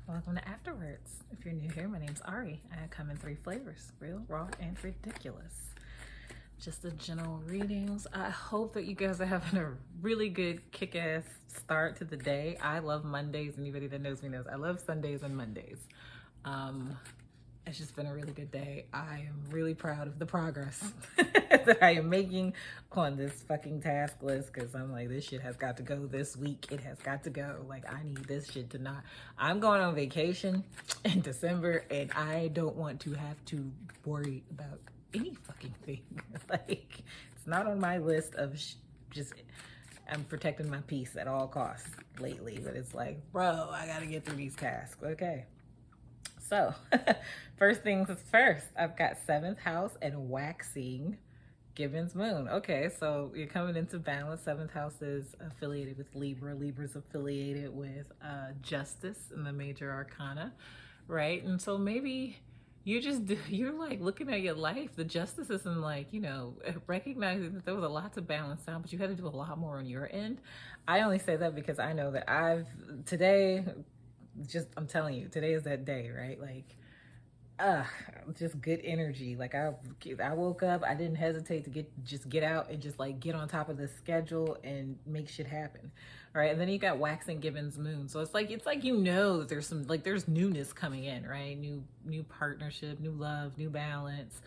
Welcome to Afterwards. If you're new here, my name's Ari. I come in 3 flavors, real, raw, and ridiculous. Just the general readings. I hope that you guys are having a really good kick-ass start to the day. I love Mondays. Anybody that knows me knows I love Sundays and Mondays. It's just been a really good day. I am really proud of the progress that I am making on this fucking task list, because I'm like, this shit has got to go this week. It has got to go. Like, I need this shit to not. I'm going on vacation in December, and I don't want to have to worry about any fucking thing. Like, it's not on my list of just, I'm protecting my peace at all costs lately, but it's like, bro, I gotta get through these tasks. Okay. So, first things first, I've got 7th house and waxing Gibbons moon. Okay, so you're coming into balance. 7th house is affiliated with Libra. Libra's affiliated with justice in the major arcana, right? And so maybe you're like looking at your life. The justice isn't like, you know, recognizing that there was a lot to balance out, but you had to do a lot more on your end. I only say that because I know that today, I'm telling you, today is that day, right? Like, just good energy. Like, I woke up, I didn't hesitate to get out and just like get on top of the schedule and make shit happen. All right. And then you got waxing Gibbons moon. So it's like, you know, there's newness coming in, right? New partnership, new love, new balance,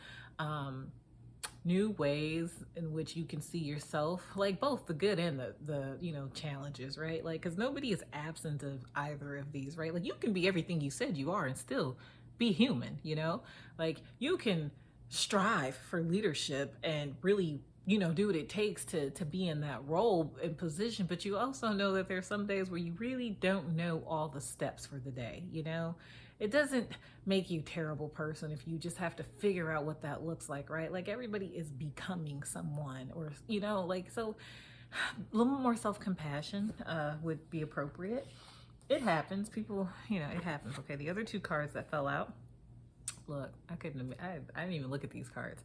new ways in which you can see yourself, like both the good and the you know, challenges, right? Like, because nobody is absent of either of these, right? Like, you can be everything you said you are and still be human, you know? Like, you can strive for leadership and really, you know, do what it takes to be in that role and position, but you also know that there's some days where you really don't know all the steps for the day, you know? It doesn't make you a terrible person if you just have to figure out what that looks like, right? Like, everybody is becoming someone, or, you know, like, so a little more self-compassion would be appropriate. It happens. People, you know, it happens. Okay, the other 2 cards that fell out, look, I didn't even look at these cards.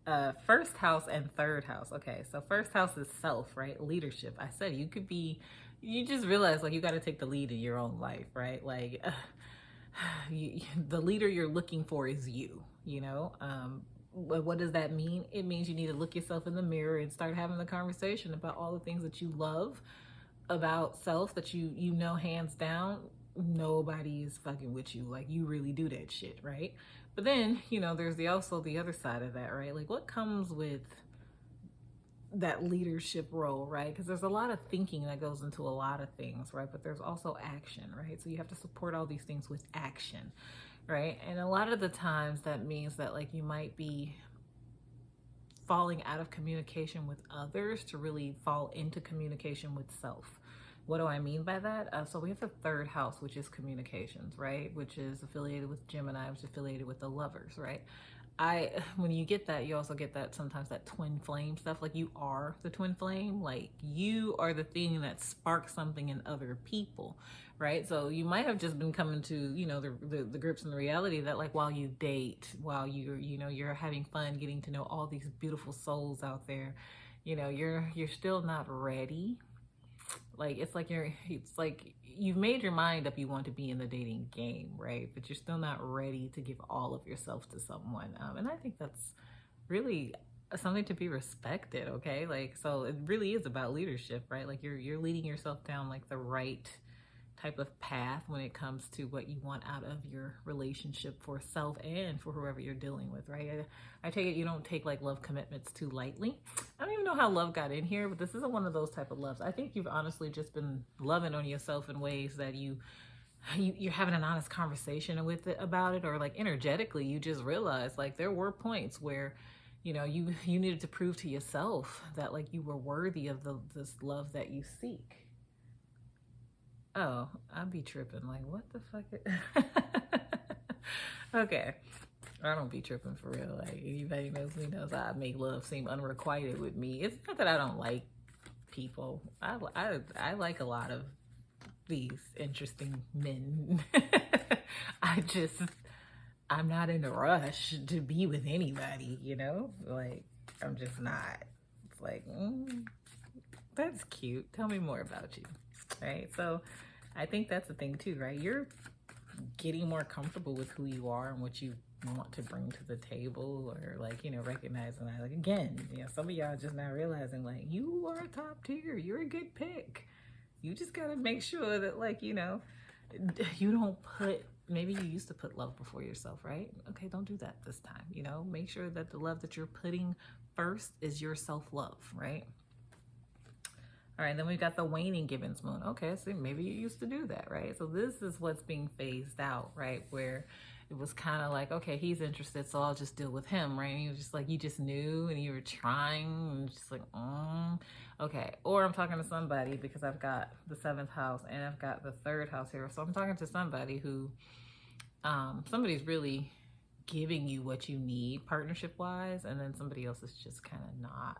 1st house and 3rd house. Okay, so 1st house is self, right? Leadership. I said you just realize, like, you got to take the lead in your own life, right? Like, the leader you're looking for is you know? What does that mean? It means you need to look yourself in the mirror and start having the conversation about all the things that you love about self, that you know, hands down, nobody is fucking with you. Like, you really do that shit, right? But then, you know, there's also the other side of that, right? Like, what comes with that leadership role, right? Because there's a lot of thinking that goes into a lot of things, right? But there's also action, right? So you have to support all these things with action, right? And a lot of the times that means that, like, you might be falling out of communication with others to really fall into communication with self. What do I mean by that? So we have the 3rd house, which is communications, right? Which is affiliated with Gemini, which is affiliated with the lovers, right? When you get that, you also get that sometimes that twin flame stuff. Like, you are the twin flame. Like, you are the thing that sparks something in other people, right? So you might have just been coming to, you know, the grips and the reality that, like, while you date, while you're having fun getting to know all these beautiful souls out there, you know, you're still not ready. Like, it's like you've made your mind up, you want to be in the dating game, right? But you're still not ready to give all of yourself to someone. And I think that's really something to be respected, okay? Like, so it really is about leadership, right? Like, you're leading yourself down, like, the right type of path when it comes to what you want out of your relationship for self and for whoever you're dealing with, right? I take it you don't take, like, love commitments too lightly. I don't even know how love got in here, but this isn't one of those type of loves. I think you've honestly just been loving on yourself in ways that you're having an honest conversation about it, or, like, energetically you just realize, like, there were points where, you know, you needed to prove to yourself that, like, you were worthy of this love that you seek. Oh, I'd be tripping. Like, what the fuck? Okay. I don't be tripping for real. Like, anybody knows me knows I make love seem unrequited with me. It's not that I don't like people. I like a lot of these interesting men. I'm not in a rush to be with anybody, you know? Like, I'm just not. It's like, that's cute. Tell me more about you, right? So I think that's the thing too, right? getting more comfortable with who you are and what you want to bring to the table, or like, you know, recognizing that, like, again, you know, some of y'all just now realizing like you are top tier, you're a good pick. You just gotta make sure that, like, you know, you don't put, maybe you used to put love before yourself, right? Okay, don't do that this time. You know, make sure that the love that you're putting first is your self-love, right? All right, then we've got the waning Gibbons moon. Okay, so maybe you used to do that, right? So this is what's being phased out, right? Where it was kind of like, okay, he's interested, so I'll just deal with him, right? And you were just like, you just knew and you were trying and just like, okay. Or I'm talking to somebody, because I've got the 7th house and I've got the 3rd house here. So I'm talking to somebody who, somebody's really giving you what you need partnership-wise, and then somebody else is just kind of not.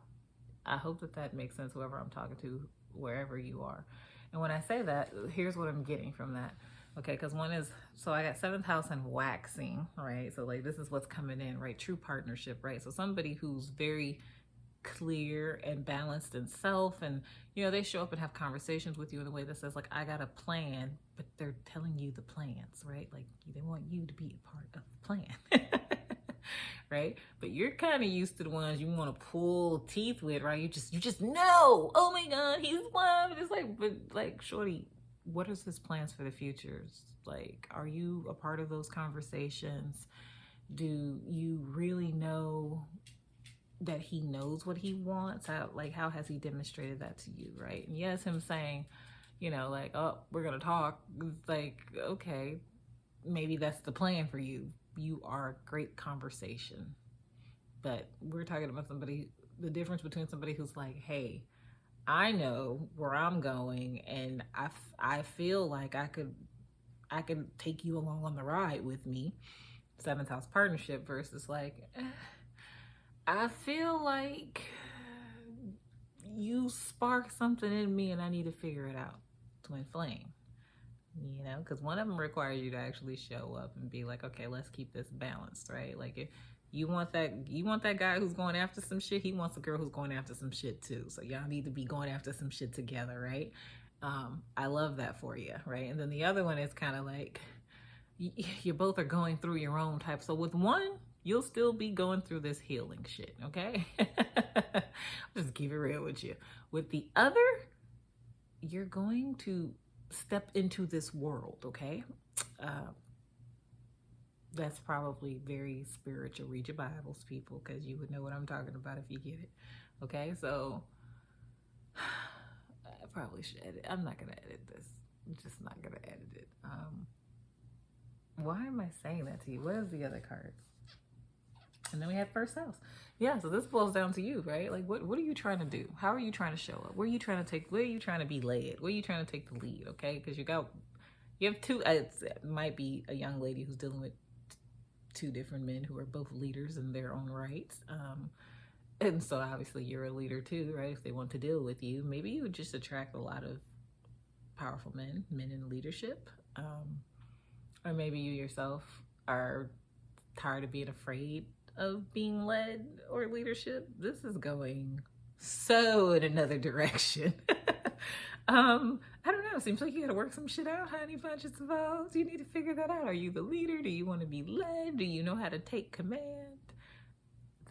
I hope that that makes sense, whoever I'm talking to, wherever you are. And when I say that, here's what I'm getting from that. Okay, because one is, so I got 7th house and waxing, right? So like, this is what's coming in, right? True partnership, right? So somebody who's very clear and balanced in self, and, you know, they show up and have conversations with you in a way that says like, I got a plan, but they're telling you the plans, right? Like, they want you to be a part of the plan. Right? But you're kind of used to the ones you want to pull teeth with, right? You just know, oh my God, he's one. It's like, but like, shorty, what is his plans for the futures? Like, are you a part of those conversations? Do you really know that he knows what he wants? How has he demonstrated that to you, right? And yes, him saying, you know, like, oh, we're gonna talk, like, okay, maybe that's the plan for you. You are a great conversation. But we're talking about somebody, the difference between somebody who's like, hey, I know where I'm going, and I feel like I could take you along on the ride with me, 7th house partnership, versus like, I feel like you spark something in me and I need to figure it out. Twin flame. You know, because one of them requires you to actually show up and be like, okay, let's keep this balanced, right? Like, if you want that guy who's going after some shit, he wants a girl who's going after some shit too. So y'all need to be going after some shit together, right? I love that for you, right? And then the other one is kind of like, you both are going through your own type. So with one, you'll still be going through this healing shit, okay? Just keep it real with you. With the other, you're going to step into this world, okay? That's probably very spiritual. Read your Bibles, people, because you would know what I'm talking about if you get it. Okay, so I probably should edit. I'm not gonna edit this. I'm just not gonna edit it. Why am I saying that to you? What is the other card? And then we have 1st house. Yeah, so this boils down to you, right? Like, what are you trying to do? How are you trying to show up? Where are you trying to take, where are you trying to be led? Where are you trying to take the lead, okay? Because you have two, it might be a young lady who's dealing with 2 different men who are both leaders in their own rights. And so obviously you're a leader too, right? If they want to deal with you, maybe you would just attract a lot of powerful men in leadership. Or maybe you yourself are tired of being afraid of being led or leadership. This is going so in another direction. I don't know. Seems like you got to work some shit out, honey. Bunches of vows. You need to figure that out. Are you the leader? Do you want to be led? Do you know how to take command?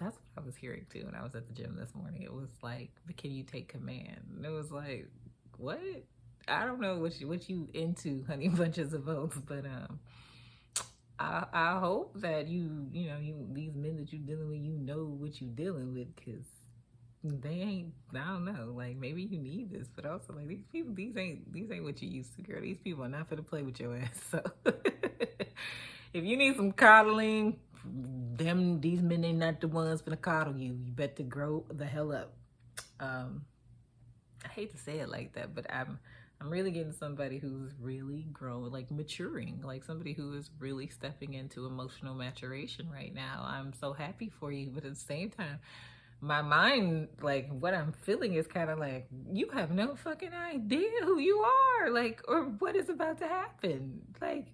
That's what I was hearing too when I was at the gym this morning. It was like, but can you take command? And it was like, what? I don't know what you into, honey. Bunches of votes, but I hope that you these men that you're dealing with, you know what you're dealing with, because they ain't, I don't know, like, maybe you need this, but also like, these people, these ain't what you used to, girl. These people are not for to play with your ass. So if you need some coddling, these men ain't not the ones for to coddle you. You better grow the hell up. I hate to say it like that, but I'm really getting somebody who's really growing, like maturing, like somebody who is really stepping into emotional maturation right now. I'm so happy for you, but at the same time, my mind, like what I'm feeling is kind of like, you have no fucking idea who you are, like, or what is about to happen. Like,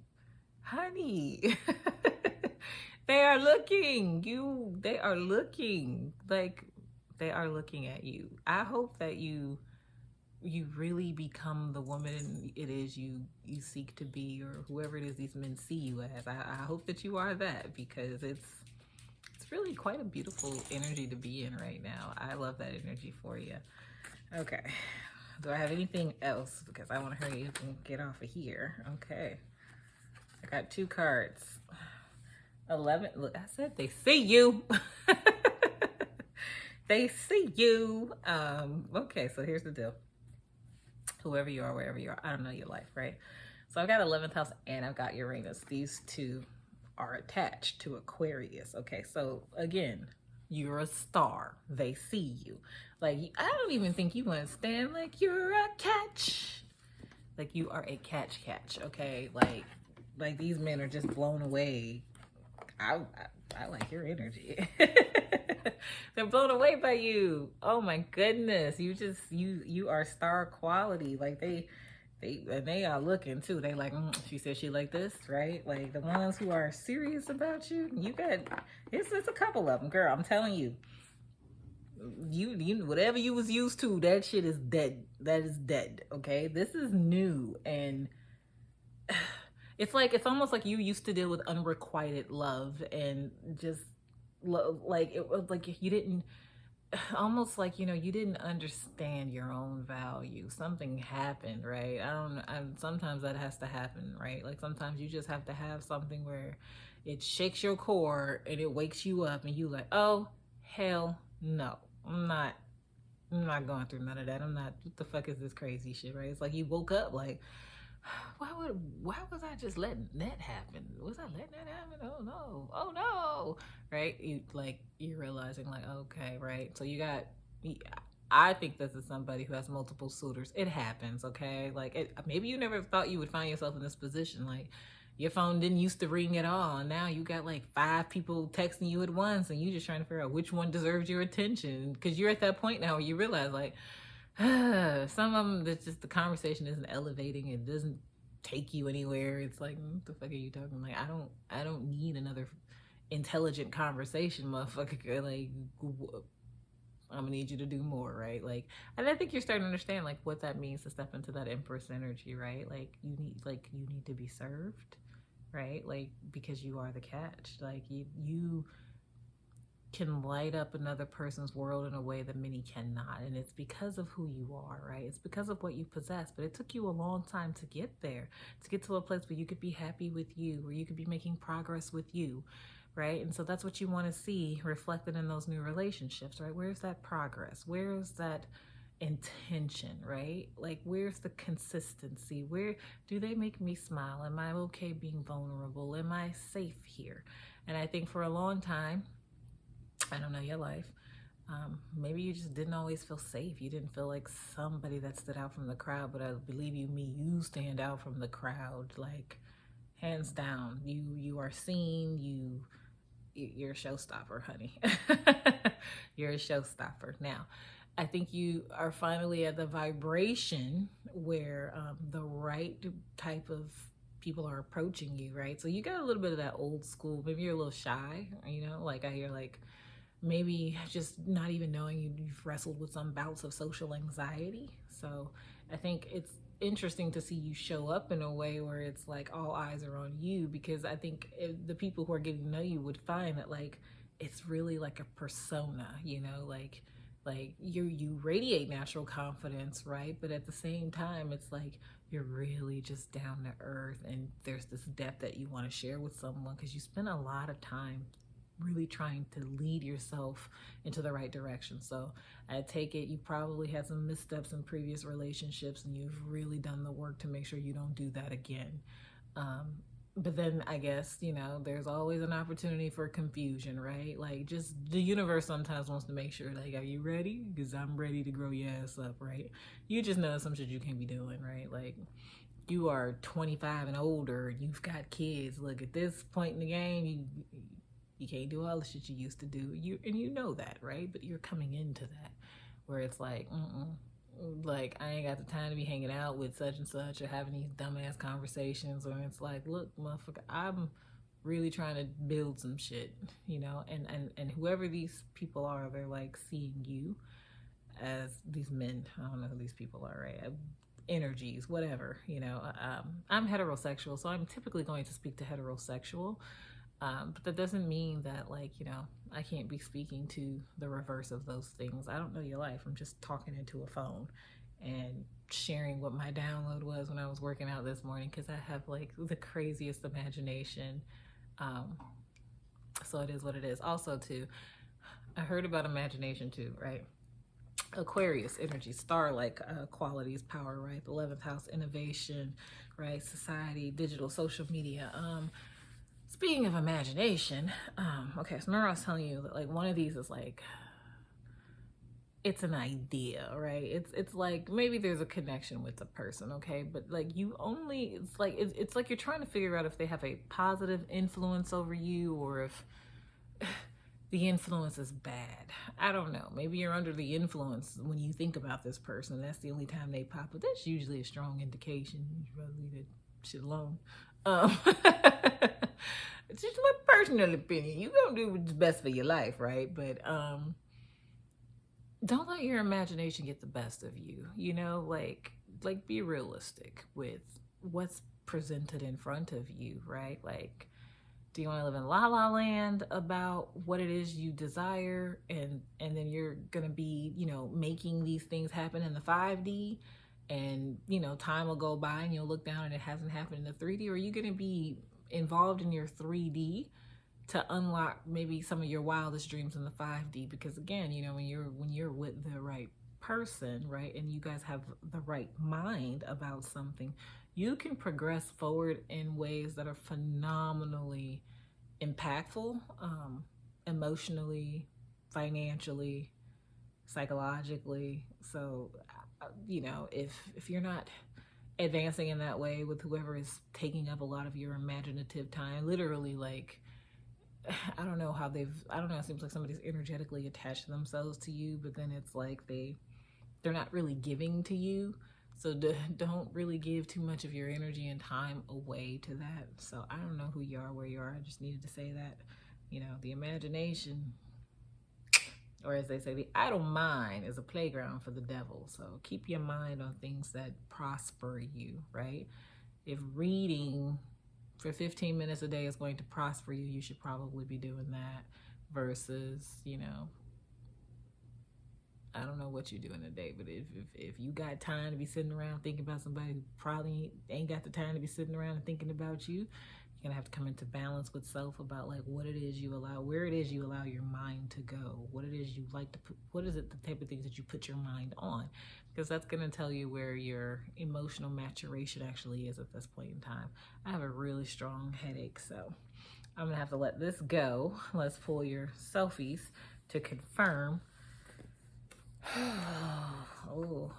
honey, they are looking at you. I hope that you you really become the woman it is you seek to be, or whoever it is these men see you as. I hope that you are that, because it's really quite a beautiful energy to be in right now. I love that energy for you. Okay, do I have anything else? Because I want to hurry up and get off of here. Okay, I got 2 cards. 11. Look, I said they see you. They see you. Okay, so here's the deal. Whoever you are, wherever you are, I don't know your life, right? So I've got 11th house and I've got Uranus. These 2 are attached to Aquarius. Okay, so again, you're a star. They see you. Like, I don't even think you understand. Like, you're a catch. Like, you are a catch. Okay, like these men are just blown away. I like your energy. They're blown away by you. Oh my goodness, you are star quality. Like they are looking too. They like, she said she like this, right? Like the ones who are serious about you, you got it's a couple of them, girl. I'm telling you. You whatever you was used to, that shit is dead. That is dead. Okay, this is new, and it's almost like you used to deal with unrequited love, and just like it was like you didn't, almost like, you know, you didn't understand your own value. Something happened, right? Sometimes that has to happen, right? Like sometimes you just have to have something where it shakes your core and it wakes you up, and you like, oh hell no, I'm not going through none of that. What the fuck is this crazy shit, right? It's like you woke up like, why was I just letting that happen? Was I letting that happen? Oh no, right? You're realizing like, okay, right? So I think this is somebody who has multiple suitors. It happens, okay? Like maybe you never thought you would find yourself in this position. Like your phone didn't used to ring at all, and now you got like 5 people texting you at once, and you just trying to figure out which one deserves your attention, because you're at that point now where you realize like, some of them, that's just the conversation isn't elevating. It doesn't take you anywhere. It's like, what the fuck are you talking? Like, I don't need another intelligent conversation, motherfucker. Like, I'm gonna need you to do more, right? Like, and I think you're starting to understand like what that means to step into that Empress energy, right? Like you need to be served, right? Like, because you are the catch. Like you can light up another person's world in a way that many cannot, and it's because of who you are, right? It's because of what you possess. But it took you a long time to get there, to get to a place where you could be happy with you, where you could be making progress with you, right? And so that's what you want to see reflected in those new relationships, right? Where's that progress? Where's that intention, right? Like, where's the consistency? Where do they make me smile? Am I okay being vulnerable? Am I safe here? And I think for a long time, I don't know your life, maybe you just didn't always feel safe. You didn't feel like somebody that stood out from the crowd, but I believe you stand out from the crowd, like hands down. You are seen. You're a showstopper, honey. You're a showstopper. Now, I think you are finally at the vibration where the right type of people are approaching you, right? So you got a little bit of that old school, maybe you're a little shy, you know, like I hear like, maybe just not even knowing you've wrestled with some bouts of social anxiety. So I think it's interesting to see you show up in a way where it's like all eyes are on you, because I think the people who are getting to know you would find that like it's really like a persona, you know, like you radiate natural confidence, right? But at the same time, it's like you're really just down to earth, and there's this depth that you want to share with someone because you spend a lot of time really trying to lead yourself into the right direction. So I take it you probably had some missteps in previous relationships, and you've really done the work to make sure you don't do that again. But then I guess, you know, there's always an opportunity for confusion, right? Like, just the universe sometimes wants to make sure, like, are you ready? Because I'm ready to grow your ass up, right? You just know some shit you can't be doing, right? Like, you are 25 and older, and you've got kids. Look, at this point in the game, you can't do all the shit you used to do. You know that, right? But you're coming into that where it's like, like, I ain't got the time to be hanging out with such and such or having these dumbass conversations. Or it's like, look, motherfucker, I'm really trying to build some shit, you know? And whoever these people are, they're like seeing you as these men, I don't know who these people are, right? Energies, whatever, you know. I'm heterosexual, so I'm typically going to speak to heterosexual. But that doesn't mean that, like, you know, I can't be speaking to the reverse of those things. I don't know your life. I'm just talking into a phone and sharing what my download was when I was working out this morning, because I have like the craziest imagination. So it is what it is. Also, too, I heard about imagination too, right? Aquarius energy, star-like qualities, power, right? The 11th house, innovation, right? Society, digital, social media. Speaking of imagination, okay, so remember I was telling you that, like, one of these is like, it's an idea, right? It's like maybe there's a connection with the person, okay? But like it's like you're trying to figure out if they have a positive influence over you or if the influence is bad. I don't know. Maybe you're under the influence when you think about this person. That's the only time they pop up. That's usually a strong indication. You should probably leave that shit alone. It's just my personal opinion. You gonna do what's best for your life, right? But don't let your imagination get the best of you. You know, like be realistic with what's presented in front of you, right? Like, do you want to live in la la land about what it is you desire, and then you're gonna be, you know, making these things happen in the 5D, and, you know, time will go by and you'll look down and it hasn't happened in the 3D? Or are you gonna be involved in your 3D to unlock maybe some of your wildest dreams in the 5D? Because again, you know, when you're with the right person, right, and you guys have the right mind about something, you can progress forward in ways that are phenomenally impactful, emotionally, financially, psychologically. So, you know, if you're not advancing in that way with whoever is taking up a lot of your imaginative time, literally, like, I don't know, it seems like somebody's energetically attached themselves to you, but then it's like they're not really giving to you. So don't really give too much of your energy and time away to that. So I don't know who you are, where you are. I just needed to say that, you know, the imagination, or as they say, the idle mind is a playground for the devil. So keep your mind on things that prosper you, right? If reading for 15 minutes a day is going to prosper you, you should probably be doing that versus, you know, I don't know what you do in a day, but if you got time to be sitting around thinking about somebody who probably ain't got the time to be sitting around and thinking about you, you're gonna have to come into balance with self about like what it is you allow, where it is you allow your mind to go, what it is you like to put, what is it, the type of things that you put your mind on, because that's gonna tell you where your emotional maturation actually is at this point in time. I have a really strong headache, so I'm gonna have to let this go. Let's pull your selfies to confirm. Oh,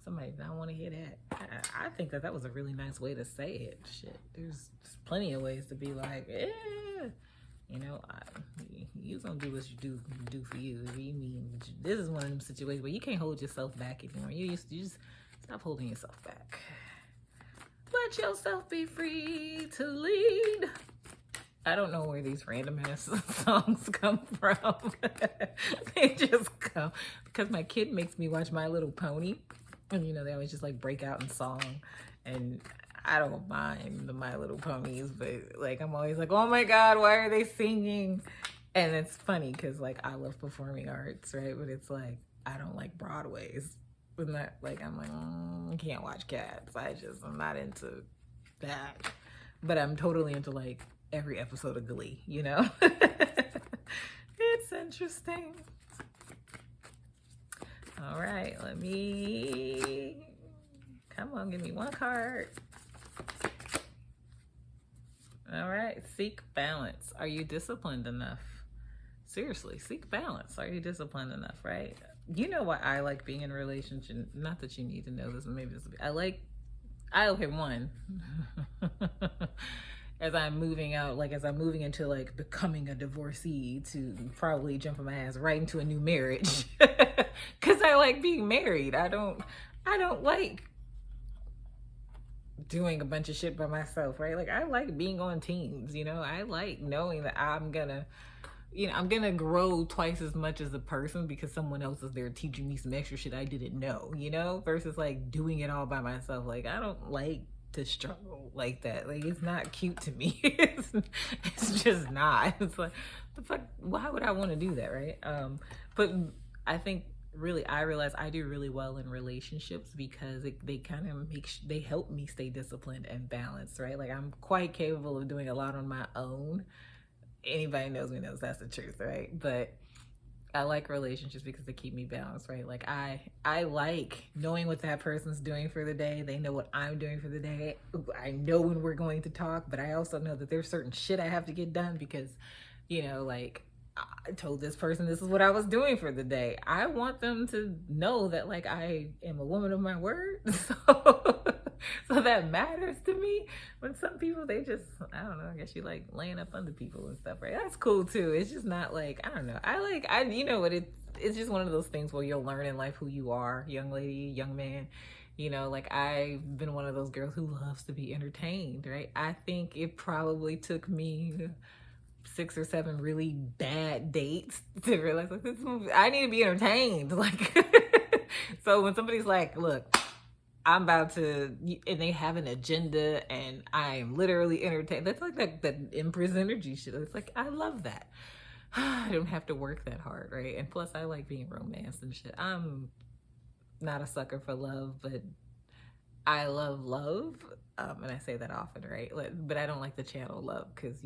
somebody don't want to hear that. I think that was a really nice way to say it. Shit, there's plenty of ways to be like, you know, you gonna do what you do for you. You mean this is one of them situations where you can't hold yourself back anymore. You just stop holding yourself back. Let yourself be free to lead. I don't know where these random ass songs come from. They just come because my kid makes me watch My Little Pony, and you know they always just like break out in song, and I don't mind the My Little Ponies, but like I'm always like, oh my god, why are they singing? And it's funny because like I love performing arts, right? But it's like I don't like Broadway's. But not like I'm like I can't watch Cats. I'm not into that, but I'm totally into like every episode of Glee, you know? It's interesting. All right, come on, give me one card. All right, seek balance. Are you disciplined enough? Seriously, seek balance. Are you disciplined enough, right? You know why I like being in a relationship. Not that you need to know this, but maybe this will be, one. As I'm moving out, like as I'm moving into like becoming a divorcee, to probably jumping my ass right into a new marriage. Cause I like being married. I don't like doing a bunch of shit by myself, right? Like I like being on teams, you know? I like knowing that I'm gonna I'm gonna grow twice as much as a person because someone else is there teaching me some extra shit I didn't know, versus like doing it all by myself. Like, I don't like to struggle like that. Like, it's not cute to me. It's just not. It's like, the fuck, why would I want to do that, right? But I think really I realize I do really well in relationships because they kind of they help me stay disciplined and balanced, right? Like, I'm quite capable of doing a lot on my own. Anybody knows me knows that's the truth, right? But I like relationships because they keep me balanced, right? Like, I like knowing what that person's doing for the day. They know what I'm doing for the day. I know when we're going to talk, but I also know that there's certain shit I have to get done because, like, I told this person this is what I was doing for the day. I want them to know that, like, I am a woman of my word. So that matters to me. When some people, they just, I don't know, I guess you like laying up under people and stuff, right? That's cool too. It's just not like, I don't know. It's just one of those things where you'll learn in life who you are, young lady, young man. Like, I've been one of those girls who loves to be entertained, right? I think it probably took me 6 or 7 really bad dates to realize, like, this movie, I need to be entertained. Like, so when somebody's like, look, I'm about to, and they have an agenda and I am literally entertained. That's like that Empress energy shit. It's like, I love that. I don't have to work that hard, right? And plus, I like being romanced and shit. I'm not a sucker for love, but I love love. And I say that often, right? But I don't like the channel love because,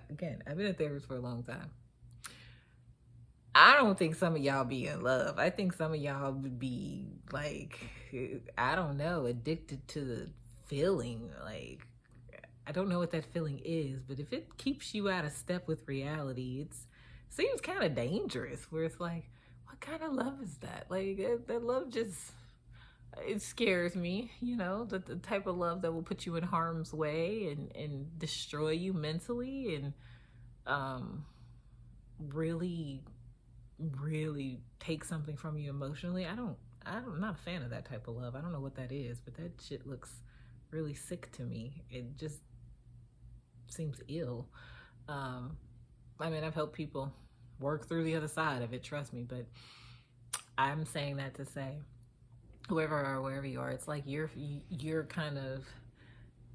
again, I've been a therapist for a long time. I don't think some of y'all be in love. I think some of y'all would be like, I don't know, addicted to the feeling. Like, I don't know what that feeling is, but if it keeps you out of step with reality, it seems kind of dangerous, where it's like, what kind of love is that? Like, that love just, it scares me, the type of love that will put you in harm's way and destroy you mentally and really take something from you emotionally. I'm not a fan of that type of love. I don't know what that is, but that shit looks really sick to me. It just seems ill. I've helped people work through the other side of it, trust me, but I'm saying that to say, whoever or wherever you are, it's like you're kind of,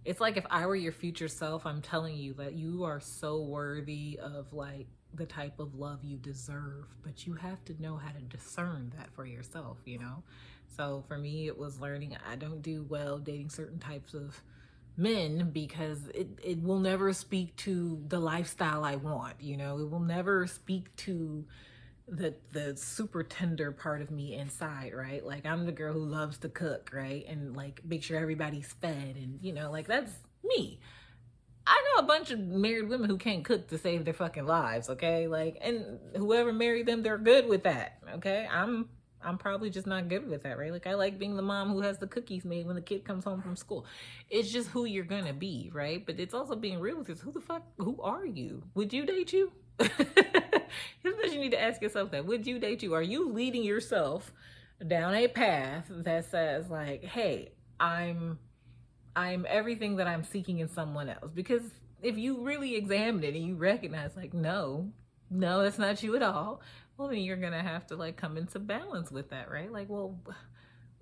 it's like if I were your future self, I'm telling you that you are so worthy of, like, the type of love you deserve, but you have to know how to discern that for yourself, So for me, it was learning I don't do well dating certain types of men because it will never speak to the lifestyle I want, it will never speak to the super tender part of me inside, right? Like, I'm the girl who loves to cook, right? And, like, make sure everybody's fed and, like, that's me. I know a bunch of married women who can't cook to save their fucking lives, okay? Like, and whoever married them, they're good with that, okay? I'm probably just not good with that, right? Like, I like being the mom who has the cookies made when the kid comes home from school. It's just who you're gonna be, right? But it's also being real with this. Who are you? Would you date you? Here's what you need to ask yourself: that would you date you? Are you leading yourself down a path that says, like, hey, I'm everything that I'm seeking in someone else? Because if you really examine it and you recognize, like, no, that's not you at all, well, then you're gonna have to, like, come into balance with that, right? Like, well,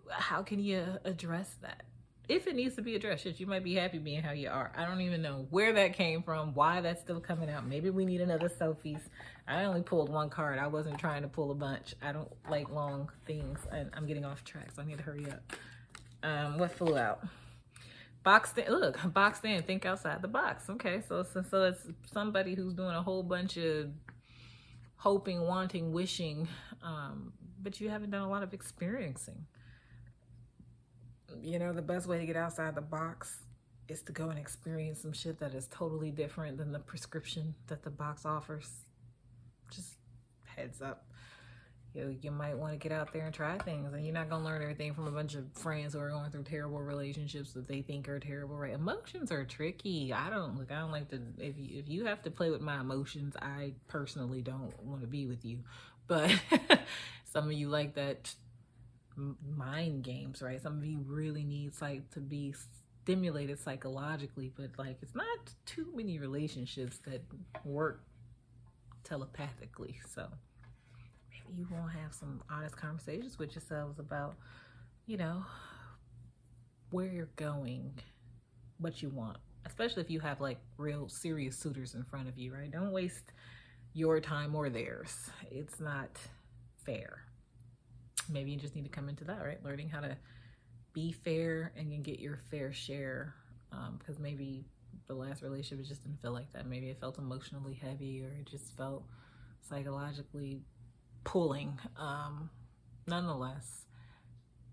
how can you address that? If it needs to be addressed, shit, you might be happy being how you are. I don't even know where that came from, why that's still coming out. Maybe we need another Sophie's. I only pulled one card. I wasn't trying to pull a bunch. I don't like long things, and I'm getting off track, so I need to hurry up. What flew out? Boxed in. Look, boxed in. Think outside the box. Okay, so it's somebody who's doing a whole bunch of hoping, wanting, wishing, but you haven't done a lot of experiencing. The best way to get outside the box is to go and experience some shit that is totally different than the prescription that the box offers. Just heads up. You might want to get out there and try things, and you're not gonna learn everything from a bunch of friends who are going through terrible relationships that they think are terrible, right? Emotions are tricky. I don't like to, if you have to play with my emotions, I personally don't want to be with you. But some of you like that mind games, right? Some of you really need to be stimulated psychologically, but, like, it's not too many relationships that work telepathically. So maybe you won't have some honest conversations with yourselves about, you know, where you're going, what you want, especially if you have like real serious suitors in front of you, right? Don't waste your time or theirs. It's not fair. Maybe you just need to come into that, right? Learning how to be fair and then get your fair share, because maybe the last relationship just didn't feel like that. Maybe it felt emotionally heavy, or it just felt psychologically pulling. Nonetheless,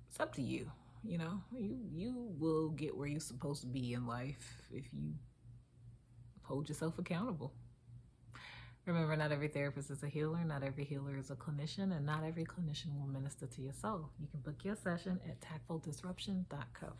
it's up to you. You know, you will get where you're supposed to be in life if you hold yourself accountable. Remember, not every therapist is a healer, not every healer is a clinician, and not every clinician will minister to your soul. You can book your session at tactfuldisruption.co.